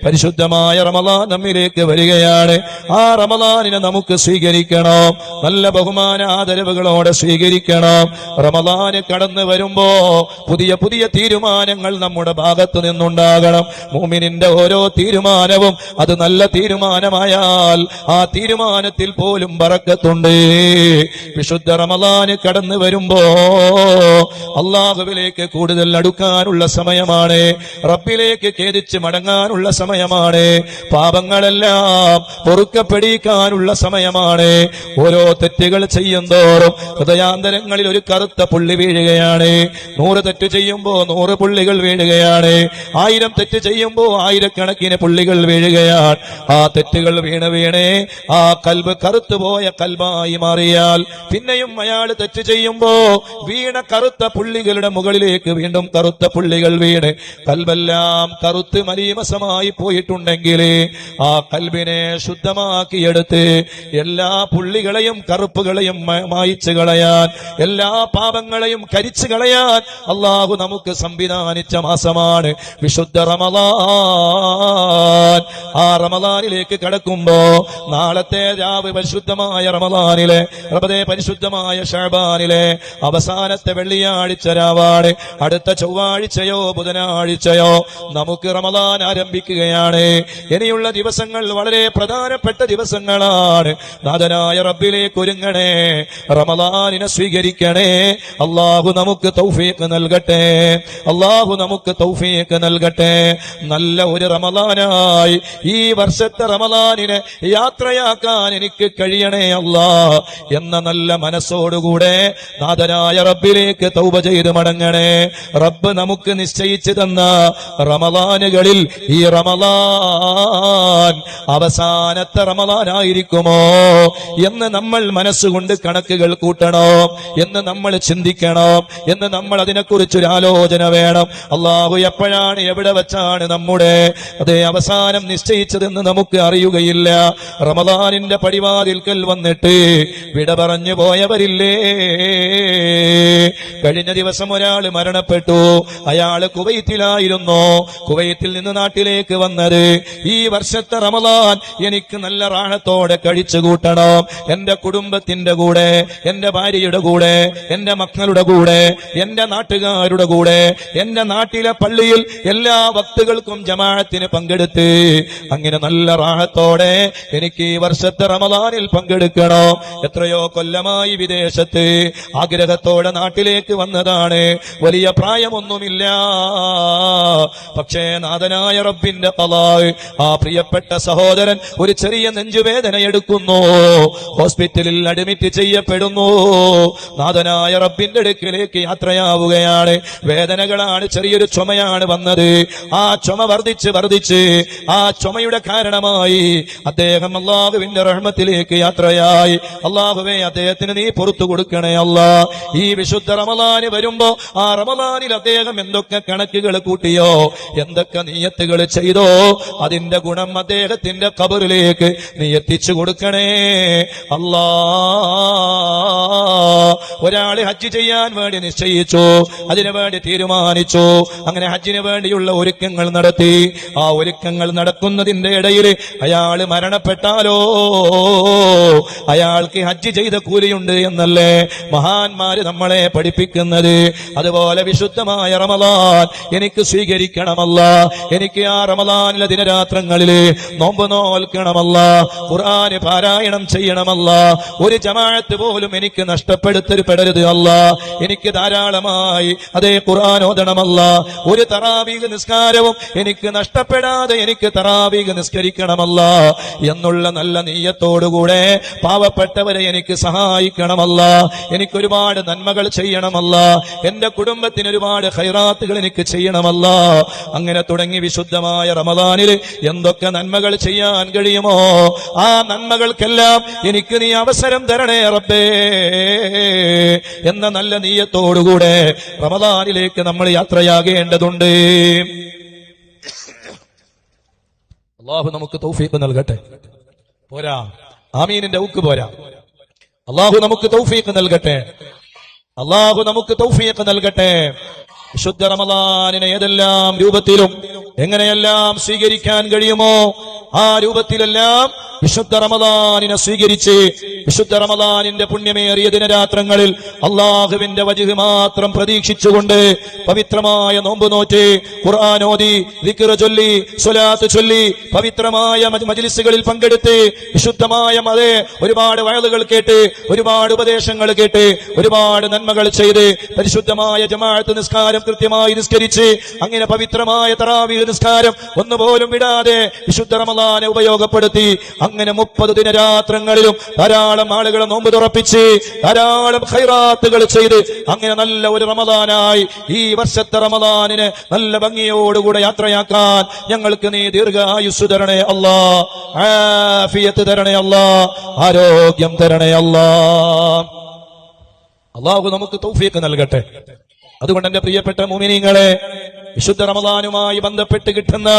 പരിശുദ്ധമായ റമളാൻ നമ്മിലേക്ക് വരികയാണ്. ആ റമളാനിനെ നമുക്ക് സ്വീകരിക്കണം, നല്ല ബഹുമാന ആദരവുകളോടെ സ്വീകരിക്കണം. റമളാന് കടന്നു വരുമ്പോ പുതിയ പുതിയ തീരുമാനങ്ങൾ നമ്മുടെ ഭാഗത്തു നിന്നുണ്ടാകണം. മുഅ്മിനിന്റെ ഓരോ തീരുമാനവും അത് നല്ല തീരുമാനമായാൽ ആ തീരുമാനത്തിൽ പോലും ബറക്കത്തുണ്ട്. വിശുദ്ധ റമളാന് കടന്നു വരുമ്പോ അല്ലാഹുവിലേക്ക് കൂടുതൽ അടുക്കാനുള്ള സമയമാണ്, റബ്ബിലേക്ക് ഖേദിച്ച് മടങ്ങാനുള്ള സമയമാണ്, പാപങ്ങളെല്ലാം പൊറുക്കപ്പെടിക്കാനുള്ള സമയമാണ്. ഓരോ തെറ്റുകൾ ചെയ്യുന്തോറും ഹൃദയാന്തരങ്ങളിൽ ഒരു കറുത്ത പുള്ളി വീഴുകയാണ്. 100 തെറ്റ് ചെയ്യുമ്പോ 100 പുള്ളികൾ വീഴുകയാണ്. 1000 തെറ്റ് ചെയ്യുമ്പോ 1000കണക്കിന് പുള്ളികൾ വീഴുകയാണ്. ആ തെറ്റുകൾ വീണേ ആ കൽബ് കറുത്തുപോയ കൽബായി മാറിയാൽ പിന്നെയും അയാൾ തെറ്റ് ചെയ്യുമ്പോ വീണ കറുത്ത പുള്ളികളുടെ മുകളിലേക്ക് വീണ്ടും കറുത്ത പുള്ളികൾ വീണ് കൽബെല്ലാം കറുത്ത് മലീമസമായി പോയിട്ടുണ്ടെങ്കിൽ ആ കൽബിനെ ശുദ്ധമാക്കിയെടുത്ത് എല്ലാ പുള്ളികളെയും കറുപ്പുകളെയും മായിച്ചു കളയാൻ, എല്ലാ പാപങ്ങളെയും കരിച്ചു കളയാൻ അള്ളാഹു നമുക്ക് സംവിധാനിച്ച മാസമാണ് വിശുദ്ധ റമളാൻ. ആ റമളാനിലേക്ക് കടക്കുമ്പോ നാളത്തെ രാവ് പരിശുദ്ധമായ റമളാനിലെ പരിശുദ്ധമായ ശഅബാനിലെ അവസാനത്തെ വെള്ളിയാഴ്ച രാവാണ്. അടുത്ത ചൊവ്വാഴ്ചയോ ബുധനാഴ്ചയോ നമുക്ക് റമളാൻ ആരംഭിക്കുകയാണ്. ഇനിയുള്ള ദിവസങ്ങൾ വളരെ പ്രധാനപ്പെട്ട ദിവസങ്ങളാണ്. നാഥനായ റബ്ബിലേക്ക് ഒരുങ്ങണേ, റമളാനിനെ സ്വീകരിക്കണേ. അല്ലാഹു നമുക്ക് തൗഫീഖ് നൽകട്ടെ, അല്ലാഹു നമുക്ക് തൗഫീഖ് നൽകട്ടെ. നല്ല ഒരു റമളാനായി ഈ വർഷത്തെ റമളാനിനെ യാത്രയാക്കാൻ എനിക്ക് കഴിയണേ അല്ലാ എന്ന നല്ല മനസ്സോടുകൂടെ നാഥനായ റബ്ബിലേക്ക് തൗബ ചെയ്ത് മടങ്ങണേ. റബ്ബ് നമുക്ക് നിശ്ചയിച്ചു തന്ന റമളാനുകളിൽ ഈ റമളാൻ അവസാനത്തെ റമളാനായിരിക്കുമോ എന്ന് നമ്മൾ മനസ്സുകൊണ്ട് കണക്കുകൾ കൂട്ടണം, എന്ന് നമ്മൾ ചിന്തിക്കണം, എന്ന് നമ്മൾ അതിനെക്കുറിച്ചൊരു ആലോചന വേണം. അള്ളാഹു എപ്പോഴാണ് എവിടെ വെച്ചാണ് നമ്മുടെ അതേ അവസാനം നിശ്ചയിച്ചതെന്ന് നമുക്ക് അറിയുകയില്ല. റമളാനിന്റെ പടിവാതിൽക്കൽ വന്നിട്ട് വിട പറഞ്ഞു പോയവരില്ലേ? കഴിഞ്ഞ ദിവസം ഒരാൾ മരണപ്പെട്ടു. അയാൾ കുവൈത്തിലായിരുന്നു. കുവൈത്തിൽ നിന്ന് നാട്ടിലേക്ക് വന്നത് ഈ വർഷത്തെ റമളാൻ എനിക്ക് നല്ല റാഹത്തോടെ കഴിച്ചു കൂട്ടണം, എന്റെ കുടുംബത്തിന്റെ കൂടെ, എന്റെ ഭാര്യയുടെ കൂടെ, എന്റെ മക്കളുടെ കൂടെ, എന്റെ നാട്ടുകാരുടെ കൂടെ, എന്റെ നാട്ടിലെ പള്ളിയിൽ എല്ലാ വക്തുകൾക്കും ജമാഅത്തിന് പങ്കെടുത്ത് അങ്ങനെ നല്ല റാഹത്തോടെ എനിക്ക് ഈ വർഷത്തെ റമളാനിൽ പങ്കെടുക്കണം. എത്രയോ കൊല്ലമായി വിദേശത്ത് ആഗ്രഹത്തോടെ നാട്ടിലേക്ക് വന്നതാണ്. വലിയ പ്രായമൊന്നുമില്ല. പക്ഷേ നാഥനായ റബ്ബിന്റെ ഖളാ, ആ പ്രിയപ്പെട്ട സഹോദരൻ ഒരു ചെറിയ നെഞ്ചുവേദന എടുക്കുന്നു, ഹോസ്പിറ്റലിൽ അഡ്മിറ്റ് ചെയ്യപ്പെടുന്നു. നാഥനായ റബ്ബിന്റെ അടുക്കലേക്ക് യാത്രയാവുകയാണ്. വേദനകളാണ്, ചെറിയൊരു ചുമയാണ് വന്നത്. ആ ചുമ വർദ്ധിച്ച് ആ ചുമയുടെ കാരണമായി അദ്ദേഹം അല്ലാഹുവിന്റെ റഹ്മത്തിലേക്ക് യാത്രയായി. അല്ലാഹുവേ, അദ്ദേഹത്തിന് നീ പുറത്തു കൊടുക്കണേ അല്ലാ. ഈ വിശുദ്ധ റമളാന് വരുമ്പോ ആ റമളാനിൽ അദ്ദേഹം എന്തൊക്കെ കണക്കുകൾ കൂട്ടിയോ, എന്തൊക്കെ നിയ്യത്തുകൾ ചെയ്തോ, അതിന്റെ ഗുണം അദ്ദേഹത്തിന്റെ ഖബറിലേക്ക് നീ എത്തിച്ചു കൊടുക്കണേ അല്ലാ. ഒരാള് ഹജ്ജ് ചെയ്യാൻ വേണ്ടി നിശ്ചയിച്ചു, അതിനു വേണ്ടി തീരുമാനിച്ചു. അങ്ങനെ ഹജ്ജിന് വേണ്ടിയുള്ള ഒരുക്കങ്ങൾ നടത്തി. ആ ഒരുക്കങ്ങൾ നടക്കുന്നതിന്റെ ഇടയിൽ അയാൾ മരണപ്പെട്ടാലോ അയാൾക്ക് ഹജ്ജ് ചെയ്ത കൂലിയുണ്ട് എന്നല്ലേ മഹാന്മാര് നമ്മളെ പഠിപ്പിക്കുന്നത്. അതുപോലെ വിശുദ്ധമായ റമളാൻ എനിക്ക് സ്വീകരിക്കണമല്ല, എനിക്ക് ആ റമളാനിലെ ദിനരാത്രങ്ങളില് നോമ്പ് നോൽക്കണമല്ല, ഖുർആന് പാരായണം ചെയ്യണമല്ല, ഒരു ജമാഅത്ത് പോലും എനിക്ക് നഷ്ടപ്പെടുത്തരുത് അല്ല. എനിക്ക് ധാരാളമായി അതേ ഖുർആൻ ഓതണമല്ല, ഒരു തറാവീഹ് നിസ്കാരവും എനിക്ക് നഷ്ടപ്പെടാതെ എനിക്ക് തറാവീഹ് നിസ്കരിക്കണമല്ല എന്നുള്ള നല്ല നീയത്തോടുകൂടെ പാവപ്പെട്ടവരെ എനിക്ക് സഹായിക്കണമല്ല, എനിക്കൊരുപാട് നന്മകൾ ചെയ്യണമല്ല, എന്റെ കുടുംബത്തിന് ഒരുപാട് ഖൈറാത്തുകൾ എനിക്ക് ചെയ്യണമല്ല. അങ്ങനെ തുടങ്ങി വിശുദ്ധമായ റമളാനിൽ എന്തൊക്കെ നന്മകൾ ചെയ്യാൻ കഴിയുമോ ആ നന്മകൾക്കെല്ലാം എനിക്ക് നീ അവസരം തരണേ റബ്ബേ എന്ന നല്ല നീയത്തോടുകൂടെ റമളാനിലേക്ക് നമ്മൾ യാത്രയാകേണ്ടതുണ്ട്. അല്ലാഹു നമുക്ക് തൗഫീഖ് നൽകട്ടെ. പോരാ, ആമീനിന്റെ ഊക്ക് പോരാ. അല്ലാഹു നമുക്ക് തൗഫീഖ് നൽകട്ടെ, അല്ലാഹു നമുക്ക് തൗഫീഖ് നൽകട്ടെ. വിശുദ്ധ റമളാനിനെ ഏതെല്ലാം രൂപത്തിലും എങ്ങനെയെല്ലാം സ്വീകരിക്കാൻ കഴിയുമോ ആ രൂപത്തിലെല്ലാം വിശുദ്ധ റമദാനിനെ സ്വീകരിച്ച് വിശുദ്ധ റമദാനിന്റെ പുണ്യമേറിയ ദിനരാത്രങ്ങളിൽ അള്ളാഹുവിന്റെ വജ്ഹ് മാത്രം പ്രതീക്ഷിച്ചുകൊണ്ട് പവിത്രമായ നോമ്പ് നോറ്റ് ഖുർആൻ ഓതി ദിക്ർ ചൊല്ലി സ്വലാത്ത് ചൊല്ലി പവിത്രമായ മജ്ലിസുകളിൽ പങ്കെടുത്ത് വിശുദ്ധമായ ഒരുപാട് വയലുകൾ കേട്ട് ഒരുപാട് ഉപദേശങ്ങൾ കേട്ട് ഒരുപാട് നന്മകൾ ചെയ്ത് പരിശുദ്ധമായ ജമാഅത്ത് നിസ്കാരം കൃത്യമായി നിസ്കരിച്ച് അങ്ങനെ പവിത്രമായ തറാവീഹ് നിസ്കാരം ഒന്നുപോലും വിടാതെ വിശുദ്ധ റമദാനെ ഉപയോഗപ്പെടുത്തി അങ്ങനെ 30 ദിനരാത്രങ്ങളിലും ധാരാളം ആളുകളെ നോമ്പ് തുറപ്പിച്ച് ധാരാളം ഖൈറാത്തുകൾ ചെയ്ത് അങ്ങനെ നല്ല ഒരു റമദാനായി ഈ വർഷത്തെ റമദാനിനെ നല്ല ഭംഗിയോടുകൂടെ യാത്രയാക്കാൻ ഞങ്ങൾക്ക് നീ ദീർഘായുസ്സ് തരണേ അല്ലാ, ആഫിയത്ത് തരണേ അല്ലാ, ആരോഗ്യം തരണേ അല്ലാ. അല്ലാഹു നമുക്ക് തൗഫീഖ് നൽകട്ടെ. അതുകൊണ്ട് എന്റെ പ്രിയപ്പെട്ട മുഅ്മിനീങ്ങളെ, വിശുദ്ധ റമദാനുമായി ബന്ധപ്പെട്ട് കിട്ടുന്ന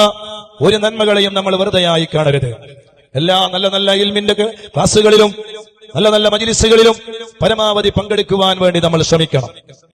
ഒരു നന്മകളെയും നമ്മൾ വെറുതെയായി കാണരുത്. എല്ലാ നല്ല നല്ല ഇൽമിന്റെ ക്ലാസുകളിലും നല്ല നല്ല മജ്ലിസുകളിലും പരമാവധി പങ്കെടുക്കുവാൻ വേണ്ടി നമ്മൾ ശ്രമിക്കണം.